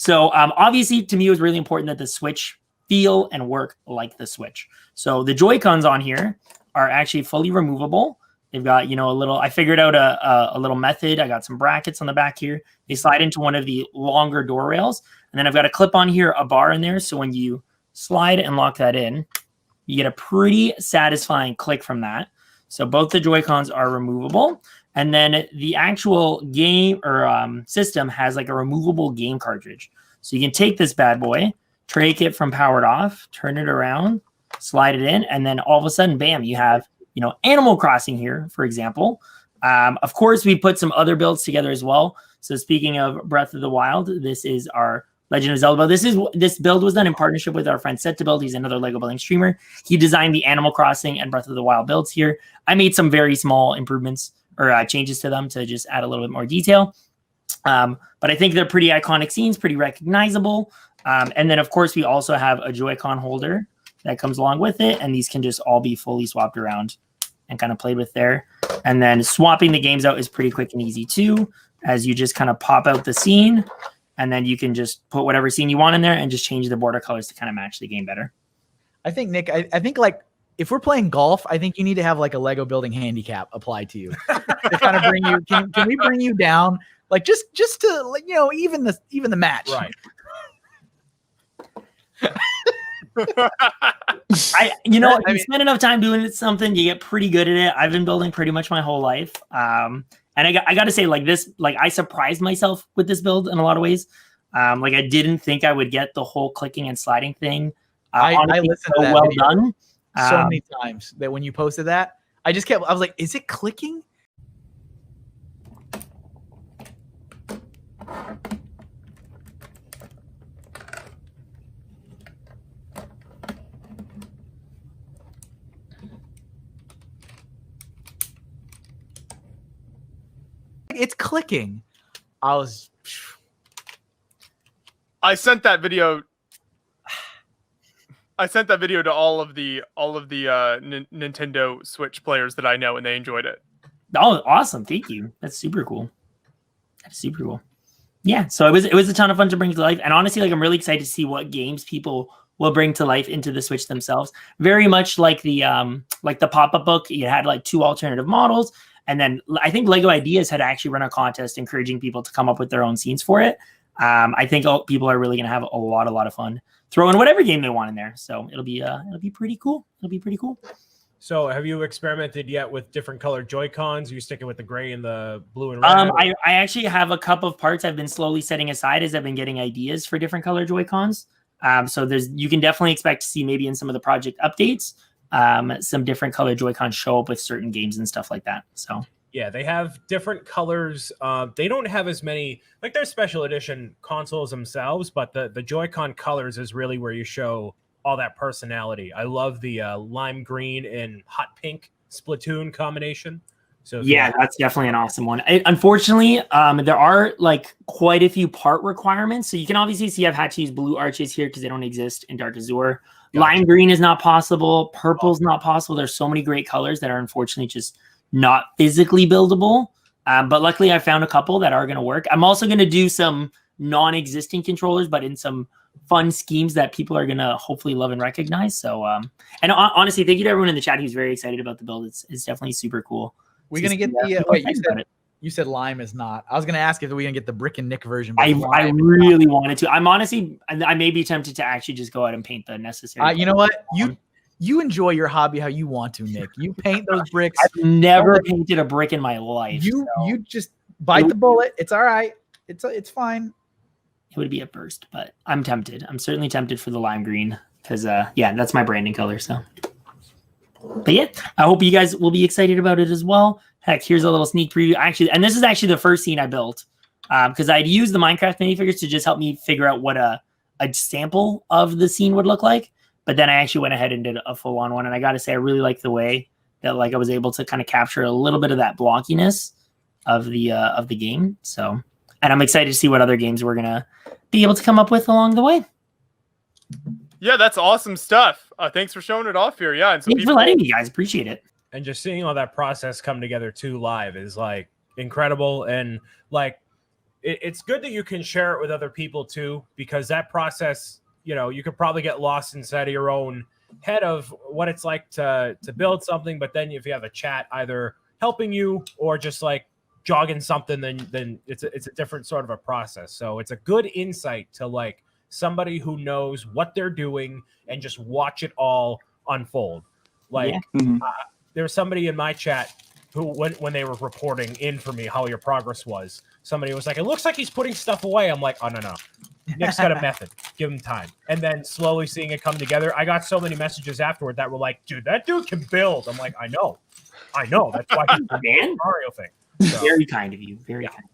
So obviously, to me, it was really important that the Switch feel and work like the Switch. So the Joy-Cons on here are actually fully removable. They've got, a little, I figured out a little method. I got some brackets on the back here. They slide into one of the longer door rails. And then I've got a clip on here, a bar in there. So when you slide and lock that in, you get a pretty satisfying click from that. So both the Joy-Cons are removable. And then the actual game or system has like a removable game cartridge. So you can take this bad boy, take it from powered off, turn it around, slide it in, and then all of a sudden, bam, you have, Animal Crossing here, for example. Of course, we put some other builds together as well. So speaking of Breath of the Wild, this is our Legend of Zelda build. This build was done in partnership with our friend Set to Build. He's another Lego building streamer. He designed the Animal Crossing and Breath of the Wild builds here. I made some very small improvements or changes to them to just add a little bit more detail. But I think they're pretty iconic scenes, pretty recognizable. And then, of course, we also have a Joy-Con holder that comes along with it. And these can just all be fully swapped around and kind of played with there. And then swapping the games out is pretty quick and easy too, as you just kind of pop out the scene. And then you can just put whatever scene you want in there and just change the border colors to kind of match the game better. I think, Nick, I think like if we're playing golf, I think you need to have like a Lego building handicap applied to you to kind of bring you. Can we bring you down? Like just to even the match. Right. You spend enough time doing something, you get pretty good at it. I've been building pretty much my whole life. And I got to say, like this, like I surprised myself with this build in a lot of ways. Like I didn't think I would get the whole clicking and sliding thing. I listened to that well video done so many times that when you posted that, I was like, is it clicking? It's clicking. I sent that video. I sent that video to all of the Nintendo Switch players that I know, and they enjoyed it. Oh, awesome! Thank you. That's super cool. Yeah. So it was a ton of fun to bring to life, and honestly, like I'm really excited to see what games people will bring to life into the Switch themselves. Very much like the pop-up book. You had like 2 alternative models. And then I think Lego Ideas had actually run a contest encouraging people to come up with their own scenes for it. I think people are really going to have a lot of fun throwing whatever game they want in there. So it'll be pretty cool. So have you experimented yet with different colored Joy-Cons? Are you sticking with the gray and the blue and red? I actually have a couple of parts I've been slowly setting aside as I've been getting ideas for different color Joy-Cons. So you can definitely expect to see maybe in some of the project updates, some different color Joy-Cons show up with certain games and stuff like that. So yeah, they have different colors. They don't have as many, like their special edition consoles themselves, but the Joy-Con colors is really where you show all that personality. I love the lime green and hot pink Splatoon combination. So yeah, that's definitely an awesome one. Unfortunately, there are like quite a few part requirements. So you can obviously see I've had to use blue arches here because they don't exist in Dark Azure. Gotcha. Lime green is not possible. Purple's not possible. There's so many great colors that are unfortunately just not physically buildable. But luckily I found a couple that are going to work. I'm also going to do some non-existing controllers, but in some fun schemes that people are going to hopefully love and recognize. So, and honestly, thank you to everyone in the chat who's very excited about the build. It's definitely super cool. We're going to get the, wait, you said lime is not. I was going to ask if we're going to get the Brick and Nick version. I really wanted to. I'm honestly, I may be tempted to actually just go out and paint the necessary. You know what? You enjoy your hobby how you want to, Nick. You paint those bricks. I've never painted a brick in my life. You just bite the bullet. It's all right. It's fine. It would be a first, but I'm tempted. I'm certainly tempted for the lime green because, yeah, that's my branding color. So, but yeah, I hope you guys will be excited about it as well. Heck, here's a little sneak preview. Actually, and this is actually the first scene I built because I'd used the Minecraft minifigures to just help me figure out what a sample of the scene would look like. But then I actually went ahead and did a full-on one, and I got to say, I really like the way that like I was able to kind of capture a little bit of that blockiness of the game. So, and I'm excited to see what other games we're gonna be able to come up with along the way. Yeah, that's awesome stuff. Thanks for showing it off here. Yeah, and thanks for letting me, guys. Appreciate it. And just seeing all that process come together too live is like incredible. And like it's good that you can share it with other people too, because that process, you know, you could probably get lost inside of your own head of what it's like to build something. But then if you have a chat either helping you or just like jogging something, then it's a different sort of a process. So it's a good insight to like somebody who knows what they're doing and just watch it all unfold. Like there's somebody in my chat who when they were reporting in for me how your progress was, somebody was like, it looks like he's putting stuff away. I'm like, oh no. Nick's got a method. Give him time. And then slowly seeing it come together. I got so many messages afterward that were like, dude, that dude can build. I'm like, I know. That's why he's the Mario thing. So, very kind of you. Very kind.